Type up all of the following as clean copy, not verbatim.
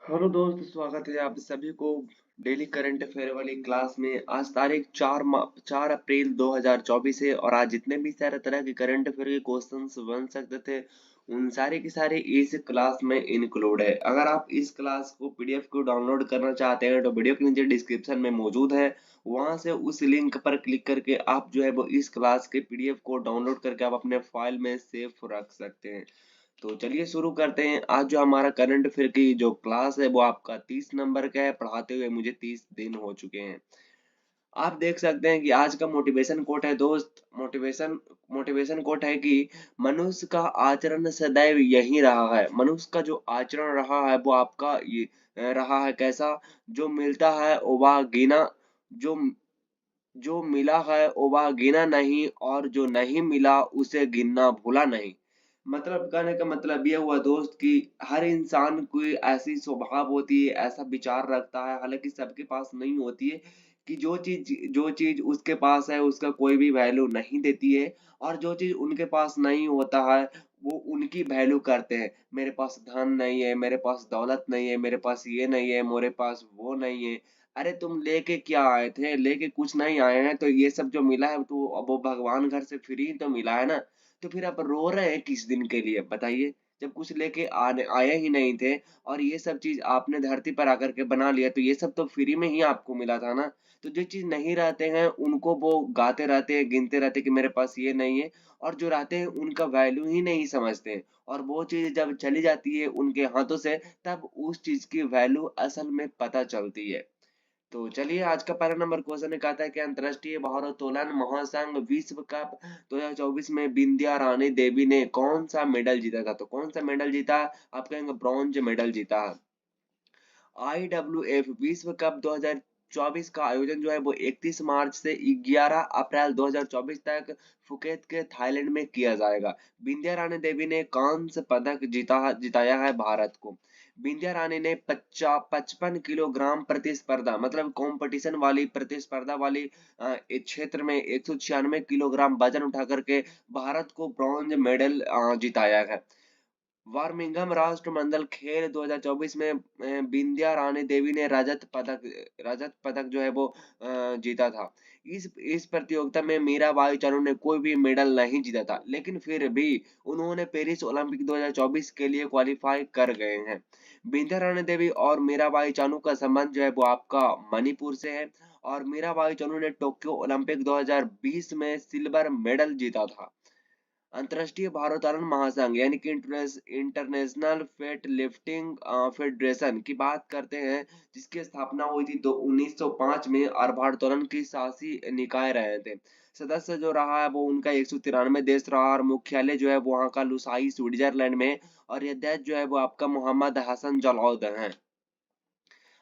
Hello दोस्त, स्वागत है आप सभी को डेली करंट अफेयर वाली क्लास में। आज तारीख 4 अप्रैल 2024 है और आज जितने भी सारे तरह के करंट अफेयर के क्वेश्चंस बन सकते थे उन सारे के सारे इस क्लास में इंक्लूड है। अगर आप इस क्लास को पीडीएफ को डाउनलोड करना चाहते हैं तो वीडियो के नीचे डिस्क्रिप्शन में मौजूद है, वहां से उस लिंक पर क्लिक करके आप जो है वो इस क्लास के पीडीएफ को डाउनलोड करके आप अपने फाइल में सेव रख सकते हैं। तो चलिए शुरू करते हैं। आज जो हमारा करंट अफेयर की जो क्लास है वो आपका 30 नंबर का है। पढ़ाते हुए मुझे 30 दिन हो चुके हैं। आप देख सकते हैं कि आज का मोटिवेशन कोट है दोस्त। मोटिवेशन मोटिवेशन कोट है कि मनुष्य का आचरण सदैव यही रहा है। मनुष्य का जो आचरण रहा है वो आपका ये रहा है कैसा? जो मिलता है वह गिना, जो जो मिला है वह गिना नहीं और जो नहीं मिला उसे गिनना भूला नहीं। मतलब कहने का मतलब ये हुआ दोस्त कि हर इंसान कोई ऐसी स्वभाव होती है, ऐसा विचार रखता है, हालांकि सबके पास नहीं होती है, कि जो चीज उसके पास है उसका कोई भी वैल्यू नहीं देती है, और जो चीज उनके पास नहीं होता है वो उनकी वैल्यू करते हैं। मेरे पास धन नहीं है, मेरे पास दौलत नहीं है, मेरे पास ये नहीं है, मेरे पास वो नहीं है। अरे तुम लेके क्या आए थे? लेके कुछ नहीं आए हैं, तो ये सब जो मिला है तो अब वो भगवान घर से फ्री तो मिला है ना। तो फिर आप रो रहे हैं किस दिन के लिए बताइए? जब कुछ लेके आने आए ही नहीं थे और ये सब चीज आपने धरती पर आकर के बना लिया, तो ये सब तो फ्री में ही आपको मिला था ना। तो जो चीज नहीं रहते हैं उनको वो गाते रहते हैं, गिनते रहते हैं कि मेरे पास ये नहीं है, और जो रहते हैं उनका वैल्यू ही नहीं समझते हैं। और वो चीज जब चली जाती है उनके हाथों से, तब उस चीज की वैल्यू असल में पता चलती है। तो चलिए आज का पहला नंबर क्वेश्चन कहता है कि अंतरराष्ट्रीय भारोत्तोलन महासंघ विश्व कप 2024 में बिंदिया रानी देवी ने कौन सा मेडल जीता था? तो कौन सा मेडल जीता? आप कहेंगे ब्रॉन्ज मेडल जीता। आईडब्ल्यूएफ विश्व कप 2024 का आयोजन जो है वो 31 मार्च से 11 अप्रैल 2024 तक फुकेत के थाईलैंड में किया जाएगा। बिंदिया रानी देवी ने कांस्य पदक जिताया है भारत को। बिंदिया रानी ने 55 किलोग्राम प्रतिस्पर्धा मतलब कंपटीशन वाली प्रतिस्पर्धा वाली इस क्षेत्र में 196 किलोग्राम वजन उठा करके भारत को ब्रॉन्ज मेडल जिताया है। बर्मिंघम राष्ट्रमंडल खेल 2024 में बिंदिया रानी देवी ने रजत पदक जो है वो जीता था। इस प्रतियोगिता में मीराबाई चानू ने कोई भी मेडल नहीं जीता था, लेकिन फिर भी उन्होंने पेरिस ओलंपिक 2024 के लिए क्वालिफाई कर गए हैं। बिंदिया रानी देवी और मीराबाई चानू का संबंध जो है वो आपका मणिपुर से है, और मीराबाई चानू ने टोक्यो ओलंपिक 2020 में सिल्वर मेडल जीता था। अंतर्राष्ट्रीय भारोत्तोलन महासंघ यानी कि इंटरनेशनल वेट लिफ्टिंग फेडरेशन की बात करते हैं, जिसकी स्थापना हुई थी तो 1905 में, और भारोत्तोलन की शासी निकाय रहे थे। सदस्य जो रहा है वो उनका 193 देश रहा, और मुख्यालय जो है वो वहाँ का लुसाई स्विट्जरलैंड में, और ये अध्यक्ष जो है वो आपका मोहम्मद हसन जलौद हैं।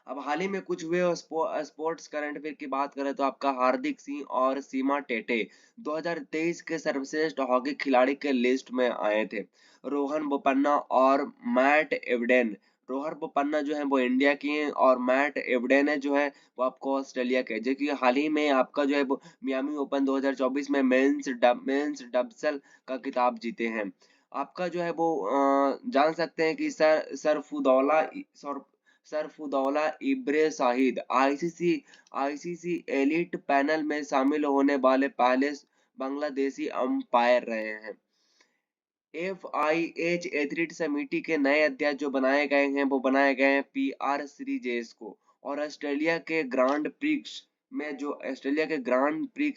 अब हाल ही में कुछ हुए स्पोर्ट्स करंट अफेयर की बात करें तो आपका हार्दिक सिंह और सीमा टेटे 2023 के सर्वश्रेष्ठ हॉकी खिलाड़ी के लिस्ट में आए थे। रोहन बोपन्ना और मैट एवडेन, रोहन बोपन्ना जो है वो इंडिया की हैं, और मैट एवडेन है जो है वो आपको ऑस्ट्रेलिया के, जो कि हाल ही में आपका जो है वो मियामी ओपन 2024 में मेंस डबल्स का खिताब जीते हैं। आपका जो है वो जान सकते हैं कि सरफुदौला इब्रे शाहिद आईसीसी एलिट पैनल में शामिल होने वाले पहले बांग्लादेशी अंपायर रहे हैं। एफआईएच एथलीट समिति के नए अध्यक्ष जो बनाए गए हैं वो बनाए गए हैं पीआर सीरीजेस को। और ऑस्ट्रेलिया के ग्रांड प्रिक्स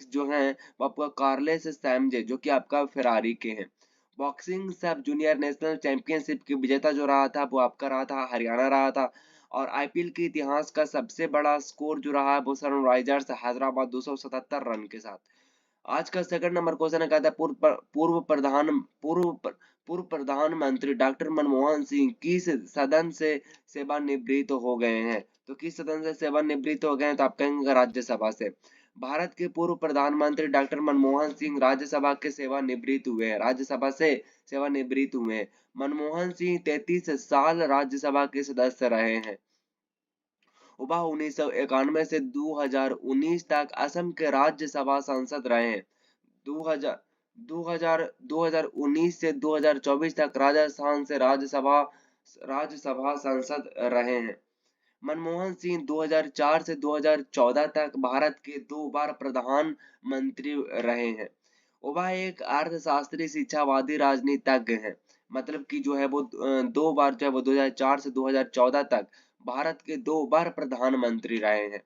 जो हैं वो आपका कार्लेस सैमजे जो कि आपका फेरारी के हैं। बॉक्सिंग सब जूनियर नेशनल चैंपियनशिप की विजेता जो रहा था वो आपका रहा था हरियाणा रहा था। और आईपीएल के इतिहास का सबसे बड़ा स्कोर जो रहा है वो सनराइजर्स हैदराबाद 277 रन के साथ। आज का सेकंड नंबर क्वेश्चन है, कहता है पूर्व प्रधानमंत्री डॉक्टर मनमोहन सिंह किस सदन से सेवानिवृत्त हो गए हैं? तो किस सदन से सेवानिवृत्त हो गए हैं? तो आप कहेंगे राज्यसभा से। भारत के पूर्व प्रधानमंत्री डॉक्टर मनमोहन सिंह राज्यसभा के सेवानिवृत्त हुए हैं, राज्यसभा से सेवानिवृत्त हुए हैं। मनमोहन सिंह 33 साल राज्यसभा के सदस्य रहे हैं। वह 1991 से 2019 तक असम के राज्यसभा सांसद रहे हैं। 2019 से 2024 तक राजस्थान से राज्यसभा राज्यसभा सांसद रहे हैं। मनमोहन सिंह 2004 से 2014 तक भारत के 2 बार प्रधानमंत्री रहे हैं। वह एक अर्थशास्त्री, शिक्षावादी, राजनीतिज्ञ हैं। मतलब कि जो है वो 2 बार, जो है वो 2004 से 2014 तक भारत के 2 बार प्रधानमंत्री रहे हैं।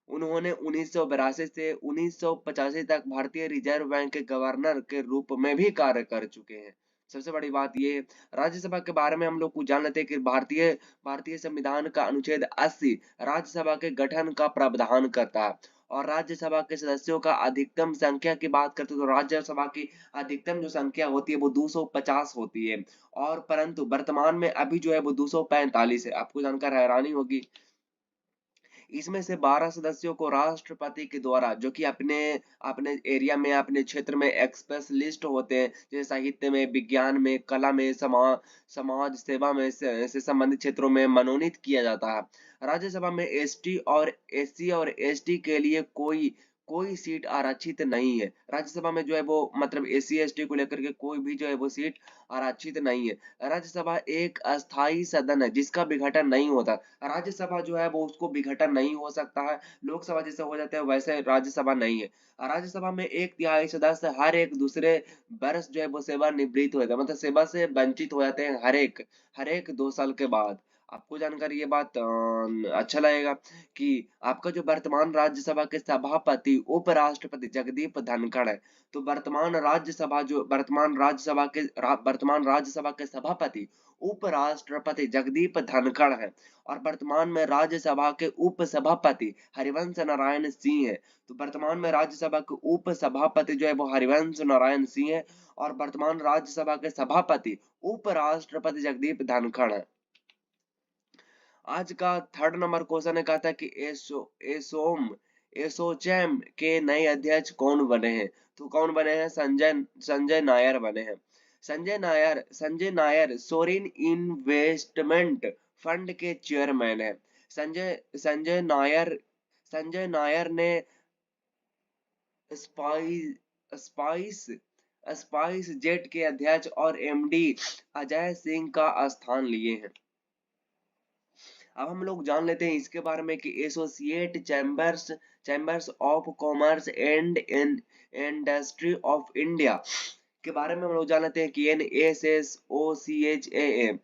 उन्होंने 1982 से 1985 तक भारतीय रिजर्व बैंक के गवर्नर के रूप में भी कार्य कर चुके हैं। सबसे बड़ी बात ये राज्यसभा के बारे में हम लोग कुछ जान लेते हैं कि भारतीय भारतीय संविधान का अनुच्छेद 80 राज्यसभा के गठन का प्रावधान करता है। और राज्यसभा के सदस्यों का अधिकतम संख्या की बात करते तो राज्यसभा की अधिकतम जो संख्या होती है वो 250 होती है। और परंतु वर्तमान में अभी जो है वो 245 है। आपको जानकर हैरानी होगी। इसमें से 12 सदस्यों को राष्ट्रपति के द्वारा, जो कि अपने अपने एरिया में, अपने क्षेत्र में एक्सपेशलिस्ट होते हैं, जैसे साहित्य में, विज्ञान में, कला में, समाज सेवा में से संबंधित क्षेत्रों में मनोनीत किया जाता है। राज्यसभा में एसटी और एससी और एसटी के लिए कोई कोई सीट आरक्षित नहीं है। राज्यसभा में जो है वो मतलब एससी एसटी को लेकर के कोई भी जो है वो सीट आरक्षित नहीं है। राज्यसभा एक अस्थाई सदन है जिसका विघटन नहीं होता। राज्यसभा जो है वो उसको विघटन नहीं हो सकता है। लोकसभा जैसे हो जाते हैं वैसे राज्यसभा नहीं है। राज्यसभा में 1/3 सदस्य हर एक दूसरे वर्ष जो है वो सेवानिवृत्त हो जाते हैं, मतलब सेवा से वंचित हो जाते हैं हर एक 2 साल के बाद। आपको जानकर ये बात अच्छा लगेगा कि आपका जो वर्तमान राज्यसभा के सभापति उपराष्ट्रपति जगदीप धनखड़ है। तो वर्तमान राज्यसभा के सभापति उपराष्ट्रपति जगदीप धनखड़ है। और वर्तमान में राज्यसभा के उपसभापति हरिवंश नारायण सिंह है। तो वर्तमान में राज्यसभा के उपसभापति जो है वो हरिवंश नारायण सिंह है। और वर्तमान राज्यसभा के सभापति उपराष्ट्रपति जगदीप धनखड़ है। आज का 3rd नंबर क्वेश्चन है, कहता है कि एसोचैम के नए अध्यक्ष कौन बने हैं। तो कौन बने हैं? संजय नायर बने हैं। Sanjay Nair Sorin investment fund के चेयरमैन है। संजय नायर ने स्पाइस स्पाइस जेट के अध्यक्ष और एमडी अजय सिंह का स्थान लिए हैं। अब हम लोग जान लेते हैं इसके बारे में कि associate chambers of commerce and industry of India के बारे में हम लोग जान लेते हैं कि NSSOCHAM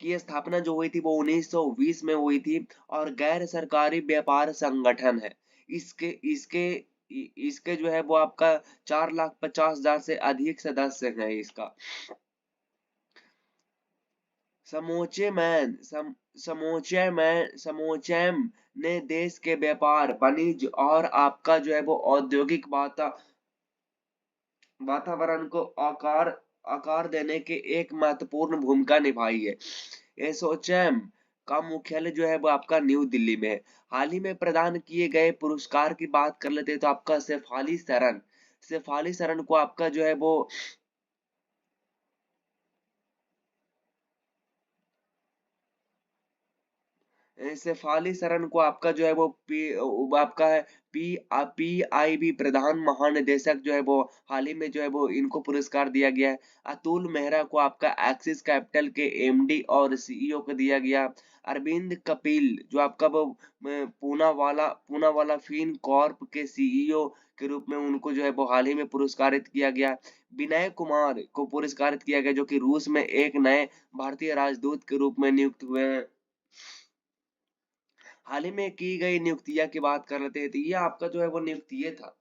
की स्थापना जो हुई थी वो 1920 में हुई थी और गैर सरकारी व्यापार संगठन है। इसके इसके इसके जो है वो आपका 4,50,000 से अधिक सदस्य हैं। इसका समोचैम ने देश के व्यापार, वाणिज्य और आपका जो है वो औद्योगिक वातावरण को आकार देने के एक महत्वपूर्ण भूमिका निभाई है। एसोचैम का मुख्यालय जो है वो आपका न्यू दिल्ली में है। हाल ही में प्रदान किए गए पुरस्कार की बात कर लेते हैं तो आपका शेफाली शरण को आपका जो है वो शेफाली शरण को आपका जो है वो आपका है PIB प्रधान महानिदेशक जो है वो हाल ही में जो है वो इनको पुरस्कार दिया गया है। अतुल मेहरा को आपका एक्सिस कैपिटल के MD और CEO को दिया गया। अरविंद कपिल जो आपका वो पूना वाला फिन कॉर्प के CEO के रूप में उनको जो है वो हाल ही में पुरस्कारित किया गया। विनय कुमार को पुरस्कारित किया गया जो कि रूस में एक नए भारतीय राजदूत के रूप में नियुक्त हुए हैं। हाल ही में की गई नियुक्तियां की बात कर लेते हैं तो ये आपका जो है वो नियुक्ति था।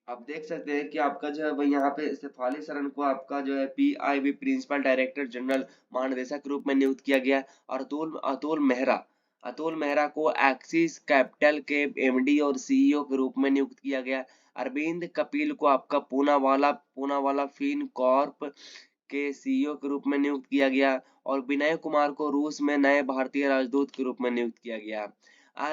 आप देख सकते हैं कि आपका जो है वो यहाँ पे शेफाली शरण को आपका जो है PIB प्रिंसिपल डायरेक्टर जनरल महानिदेशक के रूप में नियुक्त किया गया। और अतुल मेहरा को एक्सिस कैपिटल के MD और CEO के रूप में नियुक्त किया गया। अरविंद कपिल को आपका पूना वाला फिन कॉर्प के CEO के रूप में नियुक्त किया गया। और विनय कुमार को रूस में नए भारतीय राजदूत के रूप में नियुक्त किया गया।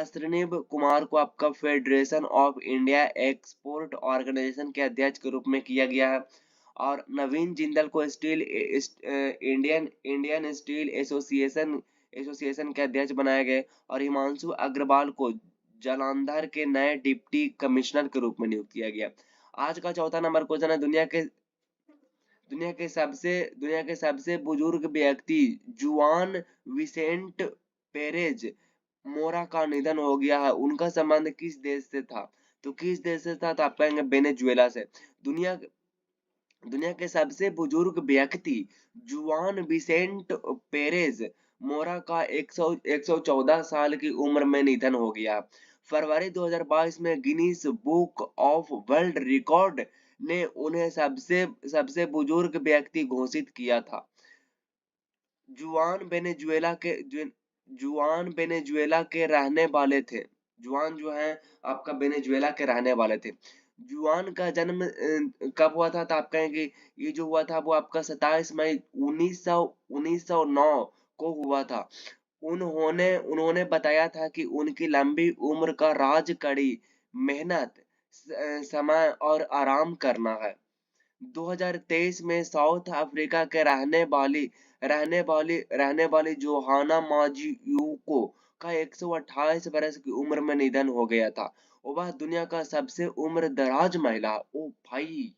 श्रीनिव कुमार को आपका federation of India export organisation के अध्यक्ष के रूप में किया गया है। और नवीन जिंदल को इंडियन स्टील एसोसिएशन के अध्यक्ष बनाया गया। और हिमांशु अग्रवाल को जालंधर के नए डिप्टी कमिश्नर के रूप में नियुक्त किया गया। आज का 4था नंबर क्वेश्चन है, दुनिया के सबसे बुजुर्ग व्यक्ति जुआन विसेंट पेरेज मोरा का निधन हो गया है। उनका संबंध किस देश से था? तो किस देश से था? तो आप कहेंगे वेनेजुएला से। दुनिया दुनिया के सबसे बुजुर्ग व्यक्ति जुआन विसेंट पेरेज मोरा का 114 साल की उम्र में निधन हो गया। फरवरी 2022 में Guinness book of world record ने उन्हें सबसे बुजुर्ग व्यक्ति घोषित किया था। जुआन वेनेजुएला के जुआन वेनेजुएला के रहने वाले थे। जुआन जो है आपका वेनेजुएला के रहने वाले थे। जुआन का जन्म कब हुआ था? तो आप कहेंगे ये जो हुआ था वो आपका 27 मई 1909 को हुआ था। उन्होंने बताया था कि उनकी लंबी उम्र का राज कड़ी मेहनत, समय और आराम करना है। 2023 में साउथ अफ्रीका के रहने वाली जोहाना माजुयुको का 128 वर्ष की उम्र में निधन हो गया था। वह दुनिया का सबसे उम्र दराज महिला। ओ भाई,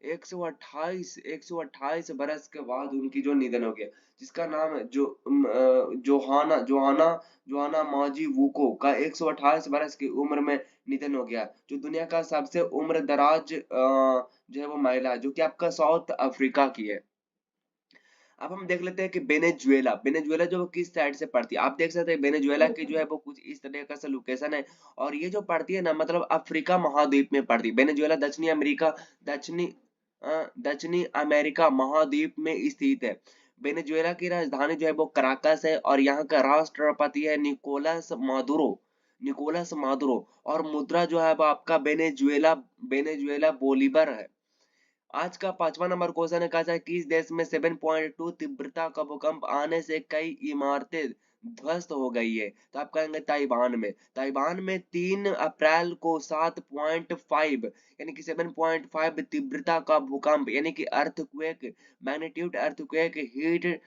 128 बरस के बाद उनकी जो निधन हो गया, जिसका नाम है जोहाना माजी वुको का 128 बरस की उम्र में निधन हो गया। जो दुनिया का सबसे उम्र दराज जो है वो महिला है, जो कि आपका साउथ अफ्रीका की है। अब हम देख लेते हैं कि वेनेजुएला जो किस साइड से पड़ती है। आप देख सकते हैं वेनेजुएला की जो है वो कुछ इस तरह का लोकेशन है, और ये जो पड़ती है ना, मतलब अफ्रीका महाद्वीप में पड़ती है। वेनेजुएला दक्षिणी दक्षिणी अमेरिका महाद्वीप में स्थित है। वेनेजुएला की राजधानी जो है वो कराकस है, और यहाँ का राष्ट्रपति है निकोलस मादुरो, और मुद्रा जो है वो आपका वेनेजुएला बोलीवर है। आज का 5वां नंबर क्वेश्चन है, कहा जाए किस देश में 7.2 तीव्रता का भूकंप आने से कई इमारतें ध्वस्त हो गई है? तो आप कहेंगे ताइवान में 3 अप्रैल को 7.5 यानी कि 7.5 तीव्रता का भूकंप यानी कि अर्थक्वेक, मैग्नीट्यूड अर्थक्वेक हीट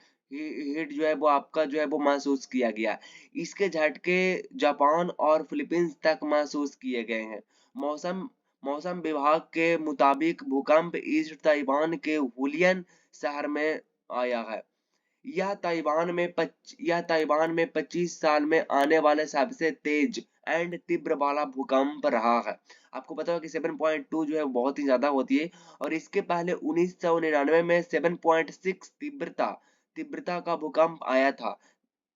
जो है वो आपका जो है वो महसूस किया गया। इसके झटके जापान और फिलीपींस तक महसूस किए गए हैं। मौसम मौसम विभाग के मुताबिक भूकंप ईस्ट ताइवान के हुलियन शहर में आया है। यह ताइवान में 25 साल में आने वाले सबसे तेज एंड तीव्र वाला भूकंप रहा है। आपको पता होगा कि 7.2 जो है बहुत ही ज्यादा होती है, और इसके पहले 1999 में 7.6 तीव्रता का भूकंप आया था।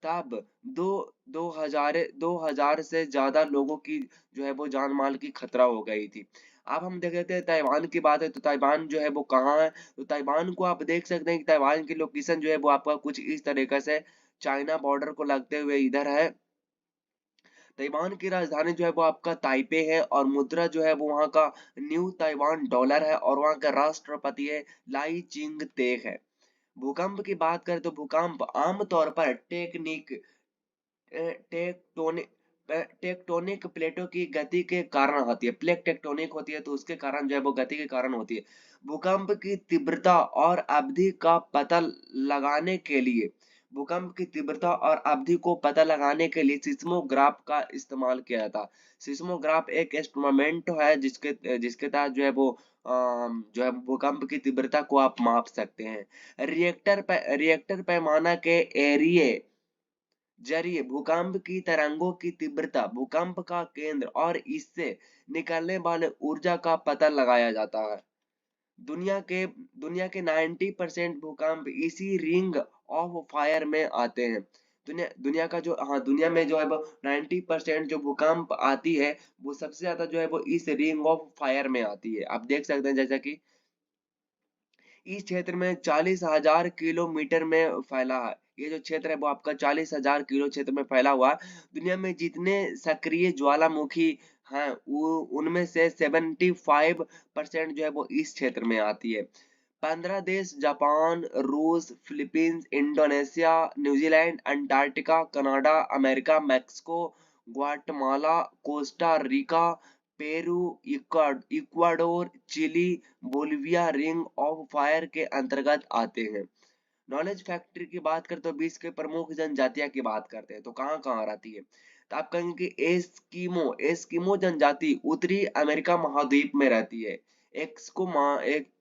तब दो 2000 से ज्यादा लोगों की जो है वो जान माल की खतरा हो गई थी। अब हम देख लेते हैं ताइवान की बात है, तो ताइवान जो है वो कहाँ है? तो ताइवान को आप देख सकते हैं कि ताइवान की लोकेशन जो है वो आपका कुछ इस तरीके से चाइना बॉर्डर को लगते हुए इधर है। ताइवान की राजधानी जो है वो आपका ताइपे है, और मुद्रा जो है वो वहाँ का न्यू ताइवान डॉलर है, और वहाँ का राष्ट्रपति है लाई चिंग ते है। भूकंप की बात करें तो भूकंप आमतौर पर टेक्टोनिक टेक्टोनिक प्लेटों की गति के कारण होती है। प्लेट टेक्टोनिक होती है तो उसके कारण जो है वो गति के कारण होती है। भूकंप की तीव्रता और अवधि का पता लगाने के लिए भूकंप की तीव्रता और अवधि को पता लगाने के लिए सिस्मोग्राफ का इस्तेमाल किया जाता है। सिस्मोग्राफ एक इंस्ट्रूमेंट है जिसके तहत जो है वो जो है भूकंप की तीव्रता को आप माप सकते हैं। रिएक्टर पैमाना के एरिए जरिए भूकंप की तरंगों की तीव्रता, भूकंप का केंद्र और इससे निकलने वाले ऊर्जा का पता लगाया जाता है। दुनिया के 90% भूकंप इसी रिंग ऑफ फायर में आते हैं। दुनिया में जो है वो 90% जो भूकंप आती है वो सबसे ज्यादा जो है वो इस रिंग ऑफ फायर में आती है। आप देख सकते हैं जैसा कि इस क्षेत्र में 40,000 किलोमीटर में फैला है। ये जो क्षेत्र है वो आपका 40,000 किलो क्षेत्र में फैला हुआ है। दुनिया में जितने सक्रिय ज्वालामुखी हैं वो उनमें से 75% जो है वो इस क्षेत्र में आती है। 15 देश जापान, रूस, Philippines, Indonesia, New Zealand, Antarctica, Canada, America, Mexico, Guatemala, Costa Rica, Peru, Ecuador, Chile, Bolivia ring of fire के अंतर्गत आते हैं। नॉलेज फैक्ट्री की बात करते तो विश्व के प्रमुख जनजातियां की बात करते हैं तो कहाँ कहाँ रहती है? तो आप कहेंगे कि एस्किमो जनजाति उत्तरी अमेरिका महाद्वीप में रहती है। एक्सको एक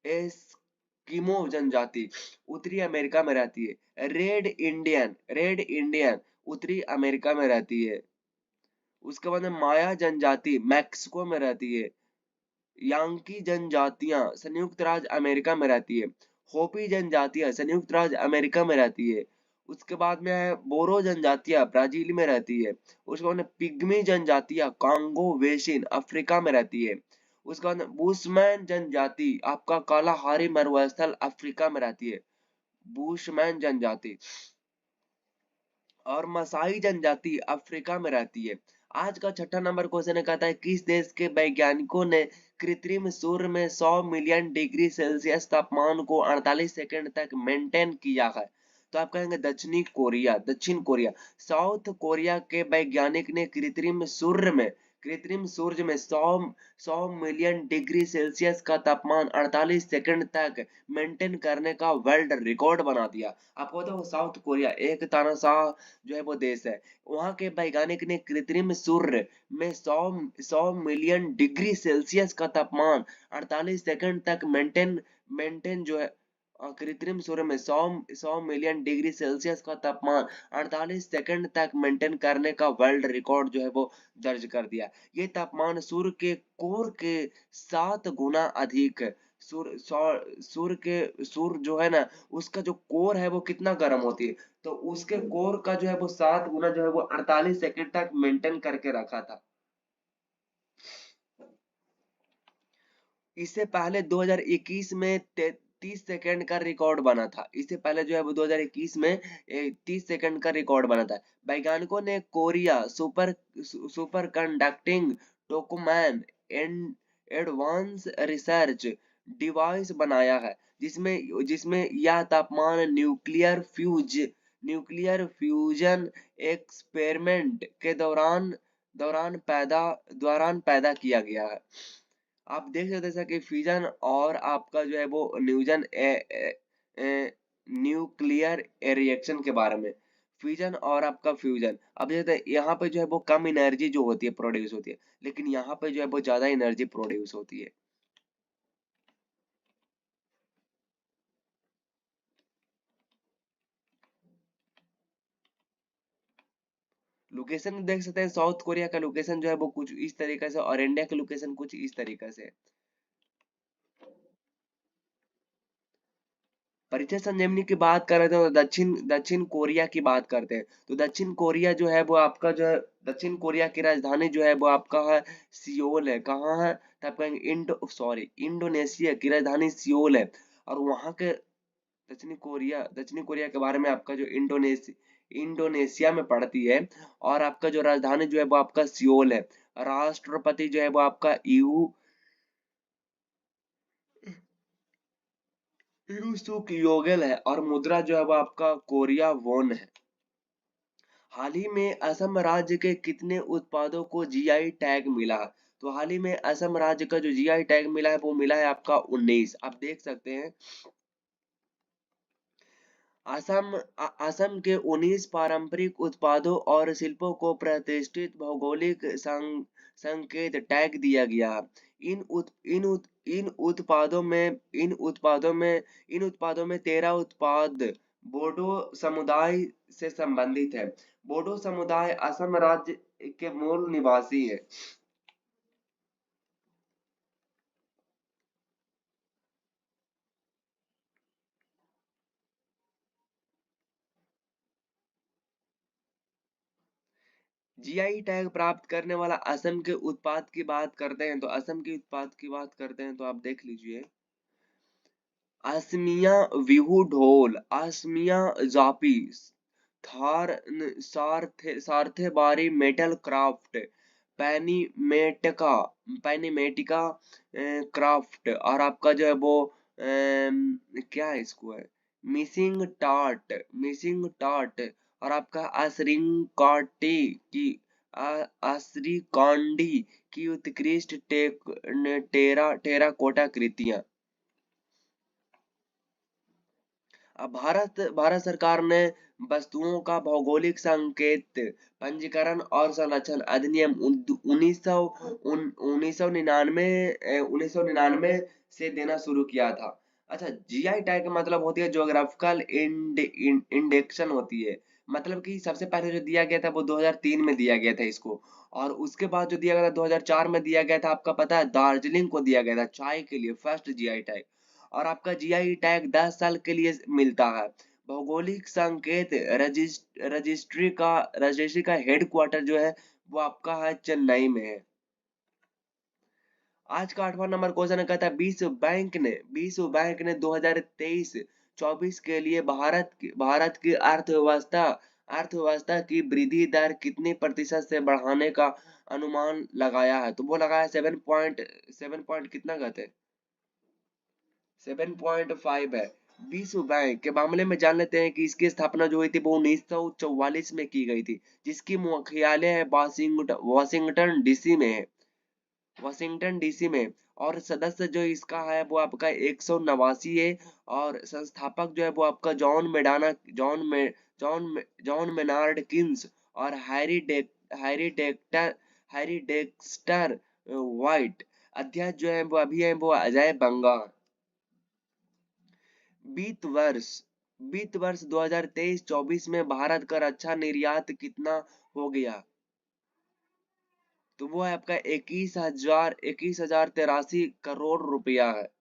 एस्किमो जनजाति उत्तरी अमेरिका में रहती है। रेड इंडियन उत्तरी अमेरिका में रहती है। उसके बाद में माया जनजाति मैक्सिको में रहती है। यांकी जनजातियां संयुक्त राज्य अमेरिका में रहती है। होपी जनजातियां संयुक्त राज्य अमेरिका में रहती है। उसके बाद में है बोरो जनजातियां ब्राजील में रहती है। उसके बाद में पिग्मी जनजातियां कांगो वेसिन अफ्रीका में रहती है। उसके बाद में बुशमैन जनजाति आपका कालाहारी मरुस्थल अफ्रीका में रहती है। बुशमैन जनजाति और मसाई जनजाति अफ्रीका में रहती है। आज का छठा नंबर क्वेश्चन कहता है किस देश के वैज्ञानिकों ने कृत्रिम सूर्य में 100 मिलियन डिग्री सेल्सियस तापमान को 48 सेकंड तक मेंटेन किया है। तो आप कहेंगे दक्षिण कोरिया। साउथ कोरिया के वैज्ञानिक ने कृत्रिम सूर्य में 100 मिलियन डिग्री सेल्सियस का तापमान 48 सेकंड तक मेंटेन करने का वर्ल्ड रिकॉर्ड बना दिया। आपको पता है साउथ कोरिया एक तानाशाह जो है वो देश है। वहां के वैज्ञानिक ने कृत्रिम सूर्य में 100 मिलियन डिग्री सेल्सियस का तापमान 48 सेकंड तक मेंटेन मेंटेन जो है कृत्रिम सूर्य में 100 मिलियन डिग्री सेल्सियस का तापमान 48 सेकंड तक मेंटेन करने का वर्ल्ड रिकॉर्ड जो है वो दर्ज कर दिया। ये तापमान सूर्य के कोर के 7 गुना अधिक है। सूर्य जो है ना उसका जो कोर है वो कितना गर्म होती है, तो उसके कोर का जो है वो 7 गुना जो है वो 48 सेकंड तक मेंटेन करके रखा था। इससे पहले 2021 में 30 सेकंड का रिकॉर्ड बना था। इससे पहले जो है वो 2021 में 30 सेकंड का रिकॉर्ड बना था। वैज्ञानिकों ने Korea superconducting tokamak advance research device बनाया है, जिसमें जिसमें यह तापमान न्यूक्लियर फ्यूजन एक्सपेरिमेंट के दौरान पैदा किया गया है। आप देख सकते हैं जैसा कि फ्यूजन और आपका जो है वो न्यूक्लियर रिएक्शन के बारे में। फ्यूजन और आपका फ्यूजन अब जैसे यहाँ पे जो है वो कम एनर्जी जो होती है प्रोड्यूस होती है, लेकिन यहाँ पे जो है वो ज्यादा एनर्जी प्रोड्यूस होती है। लोकेशन देख सकते हैं साउथ कोरिया का लोकेशन जो है वो कुछ इस तरीके से और इंडिया का लोकेशन कुछ इस तरीके से। परिचय संजीवनी की बात कर रहे थे तो दक्षिण कोरिया की बात करते हैं। तो दक्षिण कोरिया जो है वो आपका जो है दक्षिण कोरिया की राजधानी जो है वो आपका है सियोल है। कहाँ है तो आप कहेंगे इंडोनेशिया की राजधानी सियोल है। और वहां के दक्षिणी कोरिया के बारे में आपका जो इंडोनेशिया में पड़ती है। और आपका जो राजधानी जो है वो आपका सियोल है। राष्ट्रपति जो है वो आपका यूसुक योगेल है और मुद्रा जो है वो आपका कोरिया वोन है। हाल ही में असम राज्य के कितने उत्पादों को जीआई टैग मिला? तो हाल ही में असम राज्य का जो जीआई टैग मिला है वो मिला है आपका 19। आप देख सकते हैं असम के 19 पारंपरिक उत्पादों और शिल्पों को प्रतिष्ठित भौगोलिक संकेत टैग दिया गया। इन उत, इन उत, इन उत्पादों में 13 उत्पाद बोडो समुदाय से संबंधित है। बोडो समुदाय असम राज्य के मूल निवासी है। जीआई टैग प्राप्त करने वाला असम के उत्पाद की बात करते हैं तो आप देख लीजिए असमिया विहू ढोल, असमिया जापी, सारथे बारी मेटल क्राफ्ट, पैनीमेटिका पैनीमेटिका क्राफ्ट और आपका जो है वो क्या है इसको है मिसिंग टार्ट और आपका असरीकांडी की उत्कृष्ट टेराकोटा कृतियां। अब भारत सरकार ने वस्तुओं का भौगोलिक संकेत पंजीकरण और संरक्षण अधिनियम 1999 से देना शुरू किया था। अच्छा, जीआई टैग का मतलब होती है ज्योग्राफिकल इंडेक्शन होती है। मतलब कि सबसे पहले जो दिया गया था वो 2003 में दिया गया था इसको, और उसके बाद जो दिया गया था 2004 में दिया गया था, आपका पता है दार्जिलिंग को दिया गया था चाय के लिए फर्स्ट जीआई टैग। और आपका जीआई टैग 10 साल के लिए मिलता है। भौगोलिक संकेत रजिस्ट्री का हेडक्वार्टर जो है वो आपका है चेन्नई में है। आज का 8वां नंबर क्वेश्चन कहता है विश्व बैंक ने 2023-24 के लिए भारत की अर्थव्यवस्था की वृद्धि दर कितनी प्रतिशत से बढ़ाने का अनुमान लगाया है? तो वो लगाया 7 पॉइंट कितना कहते हैं, 7.5 है। विश्व बैंक के मामले में जान लेते हैं कि इसकी स्थापना जो हुई थी वो 1944 में की गई थी, जिसकी मुख्यालय है वाशिंगटन डीसी में। और सदस्य जो इसका है वो आपका 189 है। और संस्थापक जो है वो आपका जॉन मेनार्ड किन्स और हैरी डेक्स्टर व्हाइट। अध्यक्ष जो है वो अभी है वो अजय बंगा। वित्त वर्ष वित्त वर्ष 2023-24 में भारत का रक्षा निर्यात कितना हो गया? तो वो है आपका 21,083 है।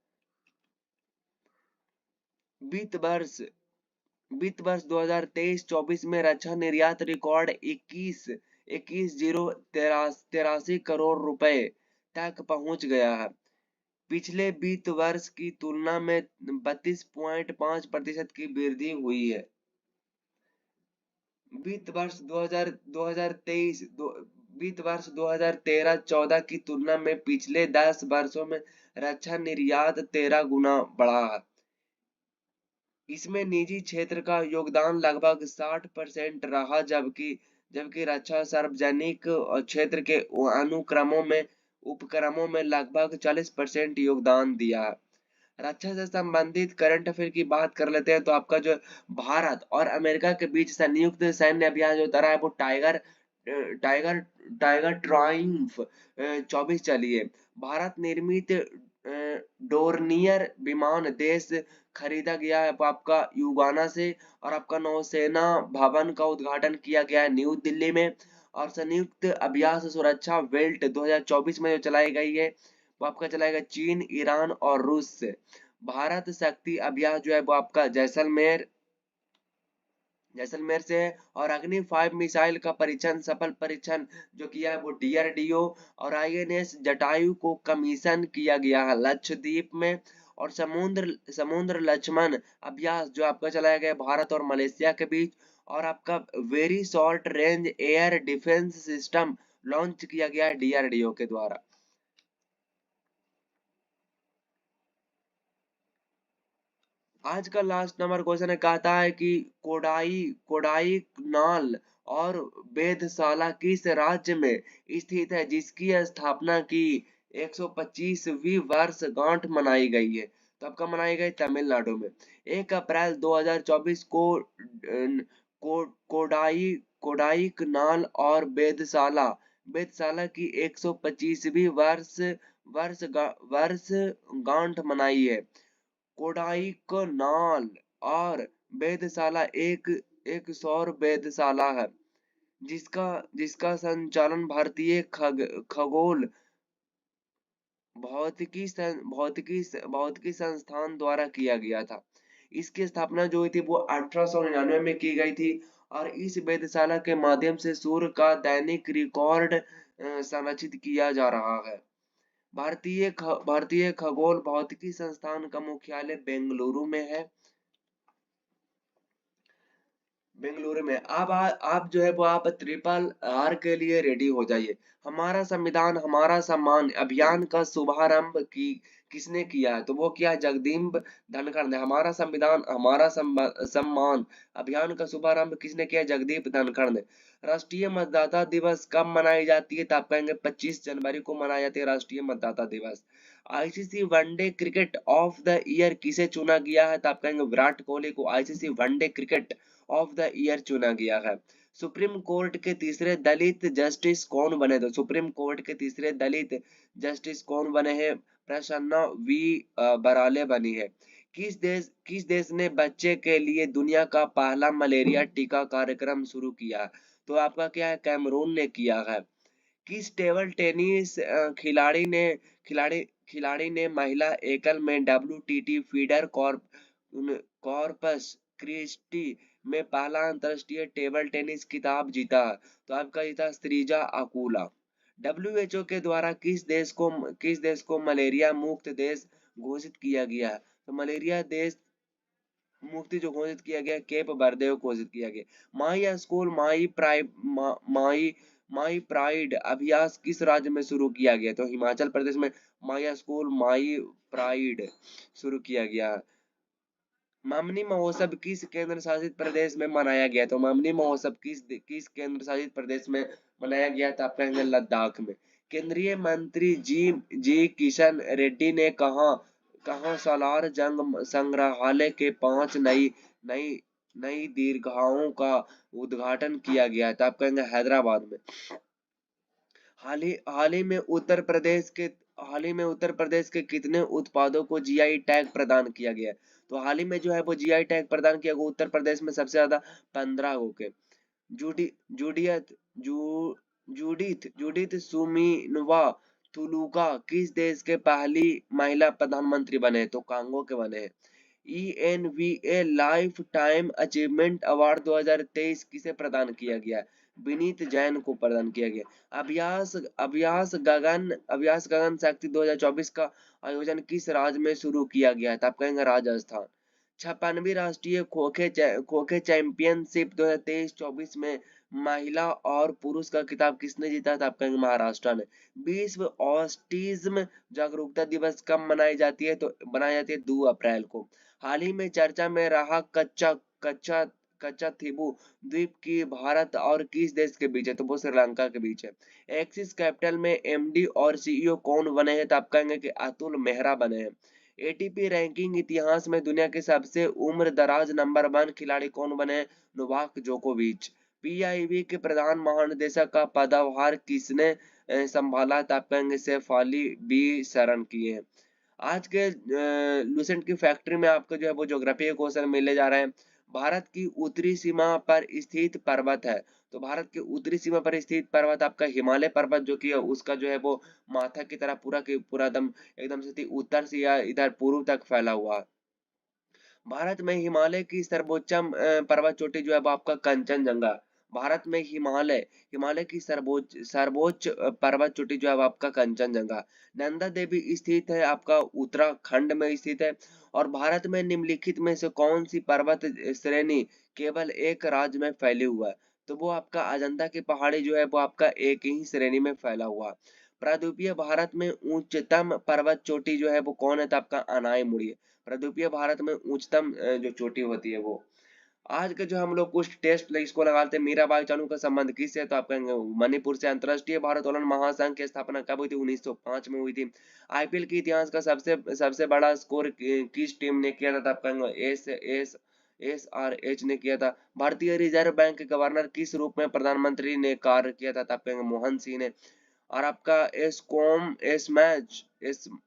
वित्त वर्ष वित्त वर्ष 2023-24 में रक्षा निर्यात रिकॉर्ड 21,083 तक पहुंच गया है। पिछले वित्त वर्ष की तुलना में 32.5% की वृद्धि हुई है। वित्त वर्ष 2023 वित्त वर्ष 2013-14 की तुलना में पिछले 10 वर्षों में रक्षा निर्यात 13 गुना बढ़ा है। इसमें निजी क्षेत्र का योगदान लगभग 60% रहा, जबकि रक्षा सार्वजनिक क्षेत्र के उपक्रमों में लगभग 40% योगदान दिया है। रक्षा से संबंधित करंट अफेयर की बात कर लेते हैं, तो आपका जो भारत और अमेरिका के बीच संयुक्त सैन्य अभियान जो रहा है वो टाइगर टाइगर ट्रायम्फ 24 चली है। भारत निर्मित डोर्नियर विमान देश खरीदा गया है वो आपका युगाना से। और आपका नौसेना भवन का उद्घाटन किया गया है न्यू दिल्ली में। और संयुक्त अभ्यास सुरक्षा बेल्ट 2024 में जो चलाई गई है वो आपका चलाएगा चीन, ईरान और रूस से। भारत शक्ति अभ्यास जो है वो आपका जैसलमेर से है। और अग्नि 5 मिसाइल का सफल परीक्षण जो किया है वो डीआरडीओ और आईएनएस जटायु को कमीशन किया गया है लक्षद्वीप में। और समुद्र लक्ष्मण अभ्यास जो आपका चलाया गया भारत और मलेशिया के बीच। और आपका very short range air defence system launch किया गया है डीआरडीओ के द्वारा। आज का लास्ट नंबर क्वेश्चन कहता है कि कोडाईकनाल और वेधशाला किस राज्य में स्थित है, जिसकी स्थापना की 125वीं वर्षगांठ मनाई गई है? तो आपका मनाई गई तमिलनाडु में। 1 अप्रैल 2024 को कोडाईकनाल और वेधशाला की 125वीं वर्षगांठ मनाई है। कोडाईकनाल और वेधशाला एक सौर वेधशाला है, जिसका संचालन भारतीय खगोल भौतिकी संस्थान द्वारा किया गया था। इसकी स्थापना जो हुई थी वो 1899 में की गई थी। और इस वेधशाला के माध्यम से सूर्य का दैनिक रिकॉर्ड संरक्षित किया जा रहा है। भारतीय खगोल भौतिकी संस्थान का मुख्यालय बेंगलुरु में है। बेंगलुरु में आप जो है वो आप ट्रिपल आर के लिए रेडी हो जाइए। हमारा संविधान हमारा सम्मान अभियान का शुभारंभ किसने किया है? तो वो किया जगदीप धनखड़ ने। हमारा संविधान हमारा सम्मान अभियान का शुभारंभ किसने किया? जगदीप धनखड़ ने। राष्ट्रीय मतदाता दिवस कब मनाई जाती है? तो आप कहेंगे 25 जनवरी को मनाई जाती है राष्ट्रीय मतदाता दिवस। ICC one day cricket of the year किसे चुना गया है? तो आप कहेंगे विराट कोहली को ICC one day cricket of the year चुना गया है। सुप्रीम कोर्ट के तीसरे दलित जस्टिस कौन बने? तो सुप्रीम कोर्ट के तीसरे दलित जस्टिस कौन बने हैं? प्रसन्ना वी बराले बनी है। किस देश ने बच्चे के लिए दुनिया का पहला मलेरिया टीका कार्यक्रम शुरू किया? तो आपका क्या है? कैमरून ने किया है। किस टेबल टेनिस खिलाड़ी खिलाड़ी ने महिला एकल में WTT फीडर कॉर्पस क्रिस्टी में पहला अंतरराष्ट्रीय टेबल टेनिस खिताब जीता? तो आपका जीता श्रीजा अकुला। WHO के द्वारा किस देश को मलेरिया मुक्त देश घोषित किया गया? तो मलेरिया देश मुक्ति जो घोषित किया गया केप बर्दे को घोषित किया गया। माई स्कूल माई प्राइड अभ्यास किस राज्य में शुरू किया गया? तो हिमाचल प्रदेश में माई स्कूल माई प्राइड शुरू किया गया। मामनी महोत्सव किस केंद्र शासित प्रदेश में मनाया गया? तो मामनी महोत्सव किस केंद्र शासित प्रदेश में मनाया गया था? आप कहेंगे लद्दाख में। केंद्रीय मंत्री जी किशन रेड्डी ने कहा सालार जंग संग्रहालय के 5 नई नई दीर्घाओं का उद्घाटन किया गया था? आप कहेंगे हैदराबाद में। हाल ही में उत्तर प्रदेश के कितने उत्पादों को जीआई टैग प्रदान किया गया? तो हाल ही में जो है वो जीआई टैग प्रदान किया गया उत्तर प्रदेश में सबसे ज्यादा 15 हो के। जूडी जूडियत जू जूडिथ सुमीनवा तुलुका किस देश के पहली महिला प्रधानमंत्री बने? तो कांगो के बने हैं। ENVA life time achievement award 2023 किसे प्रदान किया गया? विनीत जैन को प्रदान किया गया। अभ्यास गगन शक्ति 2024 का आयोजन किस राज्य में शुरू किया गया था? आप कहेंगे राजस्थान। 56वीं राष्ट्रीय खोखे चैंपियनशिप 2023-24 में महिला और पुरुष का खिताब किसने जीता था? आप कहेंगे महाराष्ट्र ने। विश्व ऑटिज्म जागरूकता दिवस कब मनाई जाती है? तो मनाई जाती है 2 अप्रैल को। हाल ही में चर्चा में रहा कच्चा थीबू द्वीप की भारत और किस देश के बीच है? तो वो श्रीलंका के बीच है। एक्सिस कैपिटल में MD और CEO कौन बने हैं? तो आप कहेंगे कि अतुल मेहरा बने हैं। ATP रैंकिंग इतिहास में दुनिया के सबसे उम्र दराज नंबर 1 खिलाड़ी कौन बने हैं? नोवाक जोकोविच। PIB के प्रधान महानिदेशक का पदभार किसने संभाला? तो आप कहेंगे शेफाली बी शरण किए हैं। आज के लूसेंट की फैक्ट्री में आपको जो है वो ज्योग्राफी के क्वेश्चन मिलने जा रहे हैं। भारत की उत्तरी सीमा पर स्थित पर्वत है। तो भारत की उत्तरी सीमा पर स्थित पर्वत आपका हिमालय पर्वत जो कि है उसका जो है वो माथा की तरह पूरा के पूरा एकदम से उत्तर से या इधर पूर्व तक फैला हुआ है। भारत में हिमालय की सर्वोच्चम पर्वत चोटी जो है वो आपका कंचनजंगा। भारत में हिमालय की सर्वोच्च सर्वोच्च पर्वत चोटी जो है वो आपका कंचनजंगा। नंदा देवी स्थित है आपका उत्तराखंड में स्थित है। और भारत में निम्नलिखित में से कौन सी पर्वत श्रेणी केवल एक राज्य में फैली हुआ है? तो वो आपका अजंता की पहाड़ी जो है वो आपका एक ही श्रेणी में फैला हुआ है। प्रायद्वीपीय भारत में उच्चतम पर्वत चोटी जो है वो कौन है? तो आपका अनायमुड़ी है। प्रायद्वीपीय भारत में उच्चतम जो चोटी होती है वो। आज के जो हम लोग कुछ टेस्ट इसको लगाते हैं मीराबाई चानू का संबंध किससे है? तो आप कहेंगे मणिपुर से। अंतरराष्ट्रीय भारोत्तोलन महासंघ की स्थापना कब हुई थी? 1905 में हुई थी। IPL के इतिहास का सबसे बड़ा स्कोर किस टीम ने किया था? तो आप कहेंगे SRH ने किया था। भारतीय रिजर्व बैंक के गवर्नर किस रूप में प्रधानमंत्री ने कार्य किया था? तो आप कहेंगे मोहन सिंह ने। और आपका एसकॉम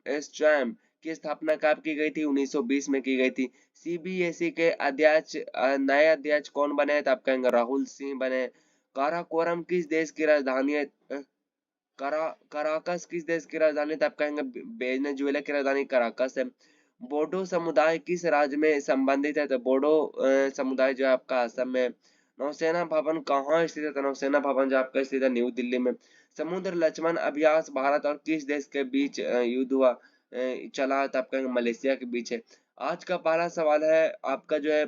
एसचैम की स्थापना कब की गई थी? 1920 में की गई थी। CBSE के नए अध्यक्ष कौन बने? तो आप कहेंगे राहुल सिंह बने। काराकोरम किस देश की राजधानी है? कराकस किस देश की राजधानी? तो आप कहेंगे वेनेजुएला की राजधानी कराकस है। बोडो समुदाय किस राज्य में संबंधित है? तो बोडो समुदाय जो है आपका असम में। नौसेना भवन कहाँ स्थित है? तो नौसेना भवन जो आपका स्थित है न्यू दिल्ली में। समुद्र लक्ष्मण अभ्यास भारत और किस देश के बीच युद्ध हुआ चला? तो आप कहेंगे मलेशिया के बीच है। आज का पहला सवाल है आपका जो है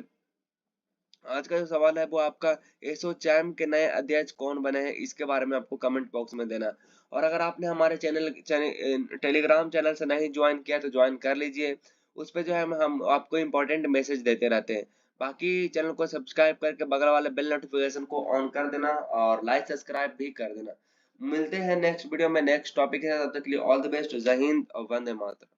आज का जो सवाल है वो आपका एसोचैम के नए अध्यक्ष कौन बने हैं? इसके बारे में आपको कमेंट बॉक्स में देना। और अगर आपने हमारे टेलीग्राम चैनल से नहीं ज्वाइन किया तो ज्वाइन कर लीजिए। उस पे जो है हम आपको इम्पोर्टेंट मैसेज देते रहते हैं। बाकी चैनल को सब्सक्राइब करके बगल वाले बेल नोटिफिकेशन को ऑन कर देना और लाइक सब्सक्राइब भी कर देना। मिलते हैं नेक्स्ट वीडियो में नेक्स्ट टॉपिक है, तब तक के लिए ऑल द बेस्ट, जय हिंद और वंदे मातरम।